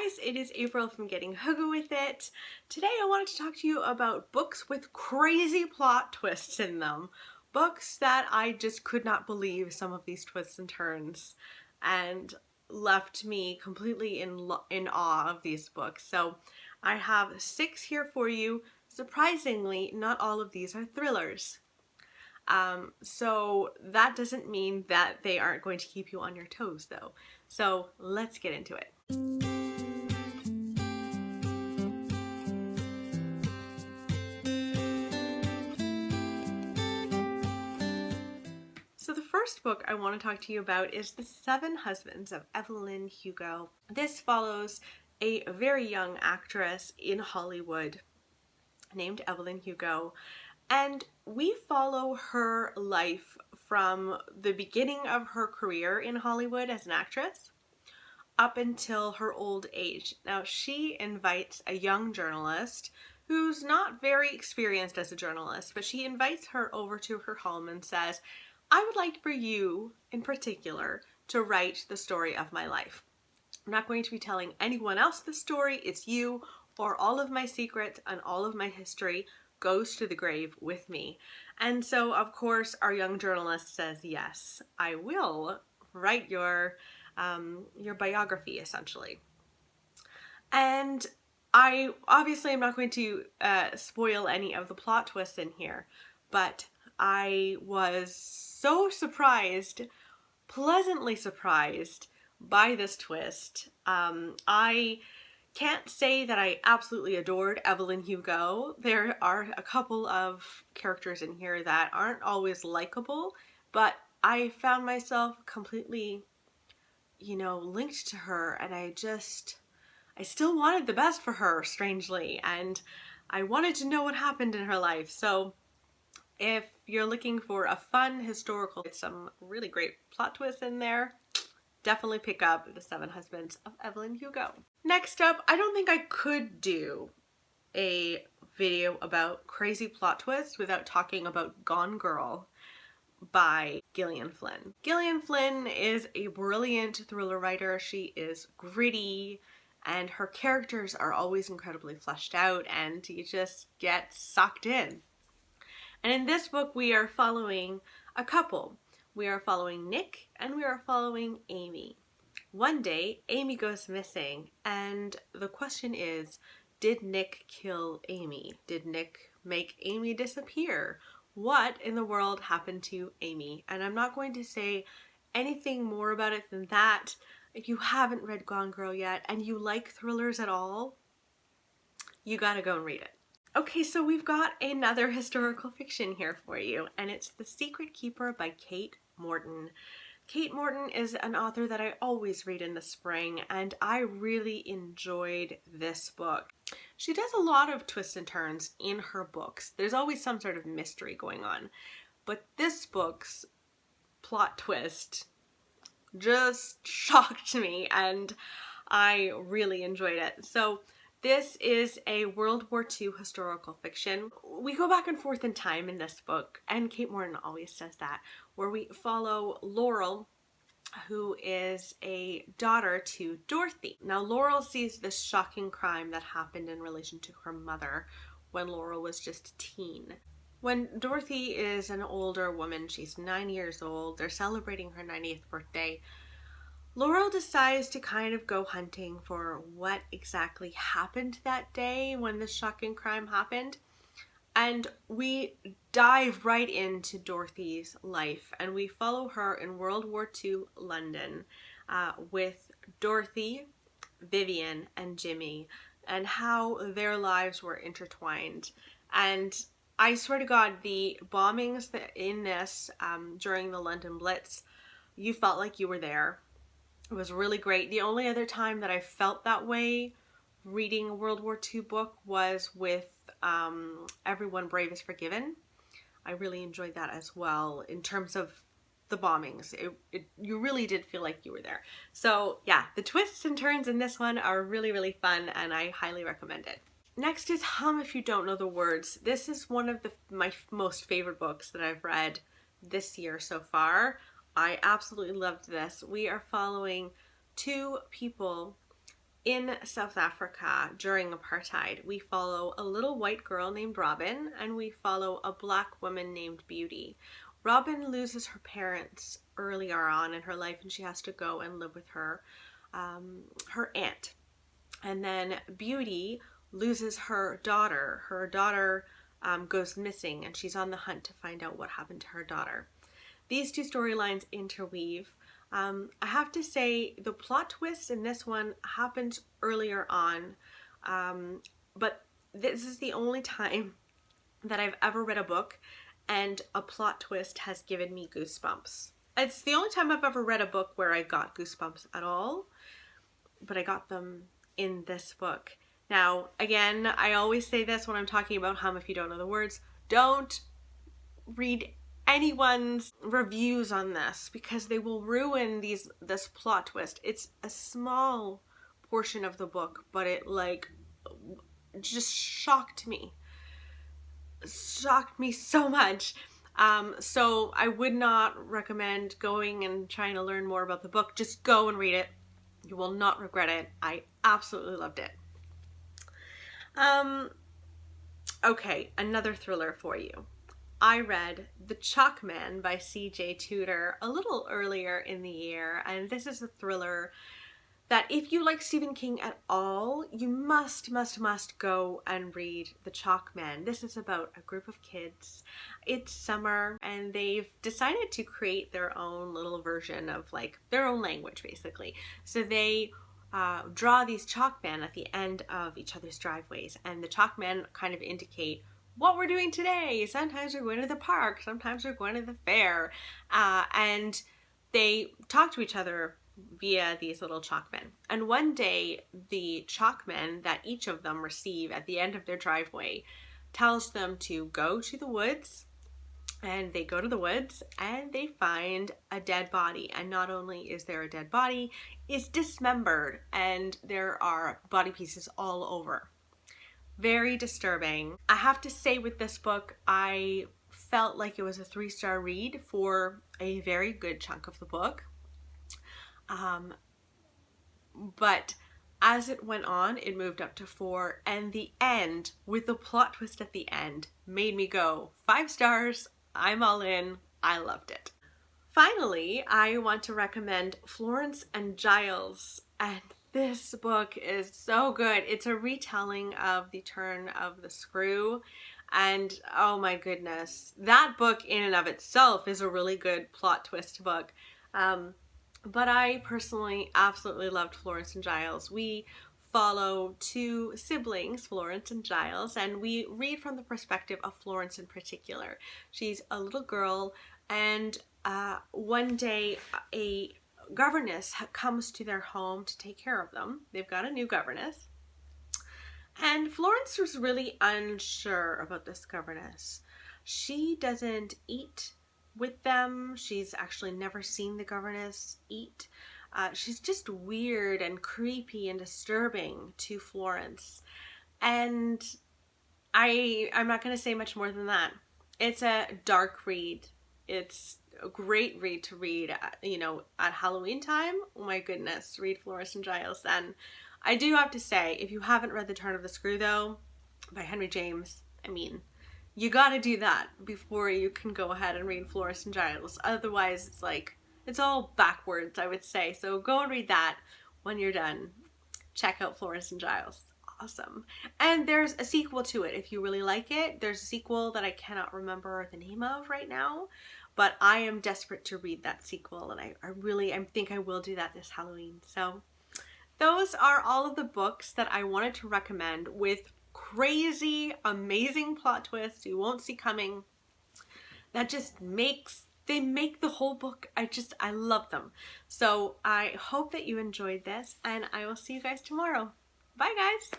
guys, it is April from Getting Hugo with It. Today I wanted to talk to you about books with crazy plot twists in them. Books that I just could not believe some of these twists and turns and left me completely in awe of these books. So I have 6 here for you. Surprisingly, not all of these are thrillers. So that doesn't mean that they aren't going to keep you on your toes though. So let's get into it. So the first book I want to talk to you about is The 7 Husbands of Evelyn Hugo. This follows a very young actress in Hollywood named Evelyn Hugo, and we follow her life from the beginning of her career in Hollywood as an actress up until her old age. Now, she invites a young journalist who's not very experienced as a journalist, but she invites her over to her home and says, I would like for you, in particular, to write the story of my life. I'm not going to be telling anyone else the story. It's you, or all of my secrets and all of my history goes to the grave with me. And so, of course, our young journalist says, yes, I will write your biography, essentially. And I obviously am not going to spoil any of the plot twists in here, but I was so surprised, pleasantly surprised by this twist. I can't say that I absolutely adored Evelyn Hugo. There are a couple of characters in here that aren't always likable, but I found myself completely, linked to her, and I still wanted the best for her, strangely, and I wanted to know what happened in her life. So if you're looking for a fun historical with some really great plot twists in there, definitely pick up The 7 Husbands of Evelyn Hugo. Next up, I don't think I could do a video about crazy plot twists without talking about Gone Girl by Gillian Flynn. Gillian Flynn is a brilliant thriller writer. She is gritty, and her characters are always incredibly fleshed out, and you just get sucked in. And in this book, we are following a couple. We are following Nick and we are following Amy. One day, Amy goes missing, and the question is, did Nick kill Amy? Did Nick make Amy disappear? What in the world happened to Amy? And I'm not going to say anything more about it than that. If you haven't read Gone Girl yet and you like thrillers at all, you gotta go and read it. Okay, so we've got another historical fiction here for you, and it's The Secret Keeper by Kate Morton. Kate Morton is an author that I always read in the spring, and I really enjoyed this book. She does a lot of twists and turns in her books. There's always some sort of mystery going on, but this book's plot twist just shocked me, and I really enjoyed it. So this is a World War II historical fiction. We go back and forth in time in this book, and Kate Morton always does that, where we follow Laurel, who is a daughter to Dorothy. Now, Laurel sees this shocking crime that happened in relation to her mother when Laurel was just a teen. When Dorothy is an older woman, she's 9 years old, they're celebrating her 90th birthday, Laurel decides to kind of go hunting for what exactly happened that day when this shocking crime happened. And we dive right into Dorothy's life, and we follow her in World War II London with Dorothy, Vivian, and Jimmy, and how their lives were intertwined. And I swear to God, the bombings in this during the London Blitz, you felt like you were there. It was really great. The only other time that I felt that way reading a World War II book was with Everyone Brave is Forgiven. I really enjoyed that as well in terms of the bombings. You really did feel like you were there. So yeah, the twists and turns in this one are really, really fun, and I highly recommend it. Next is Hum If You Don't Know the Words. This is one of my most favorite books that I've read this year so far. I absolutely loved this. We are following 2 people In South Africa during apartheid, we follow a little white girl named Robin, and we follow a black woman named Beauty. Robin loses her parents earlier on in her life, and she has to go and live with her aunt. And then Beauty loses her daughter. Her daughter goes missing, and she's on the hunt to find out what happened to her daughter. These two storylines interweave. I have to say the plot twist in this one happens earlier on, but this is the only time that I've ever read a book and a plot twist has given me goosebumps. It's the only time I've ever read a book where I got goosebumps at all, but I got them in this book. Now, again, I always say this when I'm talking about Hum if you don't know the words, don't read anyone's reviews on this because they will ruin this plot twist. It's a small portion of the book, but it like just shocked me so much. So I would not recommend going and trying to learn more about the book. Just go and read it. You will not regret it. I absolutely loved it. Okay, another thriller for you. I read The Chalkmen by C.J. Tudor a little earlier in the year, and this is a thriller that if you like Stephen King at all, you must go and read The Chalkmen. This is about a group of kids. It's summer, and they've decided to create their own little version of like their own language, basically. So they draw these chalkmen at the end of each other's driveways, and the chalkmen kind of indicate what we're doing today. Sometimes we're going to the park, sometimes we're going to the fair, and they talk to each other via these little chalkmen. And one day, the chalkmen that each of them receive at the end of their driveway tells them to go to the woods, and they go to the woods and they find a dead body. And not only is there a dead body, it's dismembered and there are body pieces all over. Very disturbing. I have to say with this book, I felt like it was a 3-star read for a very good chunk of the book. But as it went on, it moved up to 4, and the end, with the plot twist at the end, made me go 5 stars. I'm all in. I loved it. Finally, I want to recommend Florence and Giles, and this book is so good. It's a retelling of The Turn of the Screw, and oh my goodness, that book in and of itself is a really good plot twist book. But I personally absolutely loved Florence and Giles. We follow 2 siblings, Florence and Giles, and we read from the perspective of Florence in particular. She's a little girl, and one day a governess comes to their home to take care of them. They've got a new governess, and Florence was really unsure about this governess. She doesn't eat with them. She's actually never seen the governess eat. She's just weird and creepy and disturbing to Florence. And I'm not going to say much more than that. It's a dark read. It's a great read to read, at Halloween time. Oh my goodness, read Florence and Giles then. I do have to say, if you haven't read The Turn of the Screw though, by Henry James, you gotta do that before you can go ahead and read Florence and Giles. Otherwise, it's all backwards, I would say. So go and read that when you're done. Check out Florence and Giles. Awesome. And there's a sequel to it if you really like it. There's a sequel that I cannot remember the name of right now, but I am desperate to read that sequel, and I think I will do that this Halloween. So those are all of the books that I wanted to recommend with crazy, amazing plot twists you won't see coming that just make the whole book. I love them. So I hope that you enjoyed this, and I will see you guys tomorrow. Bye guys!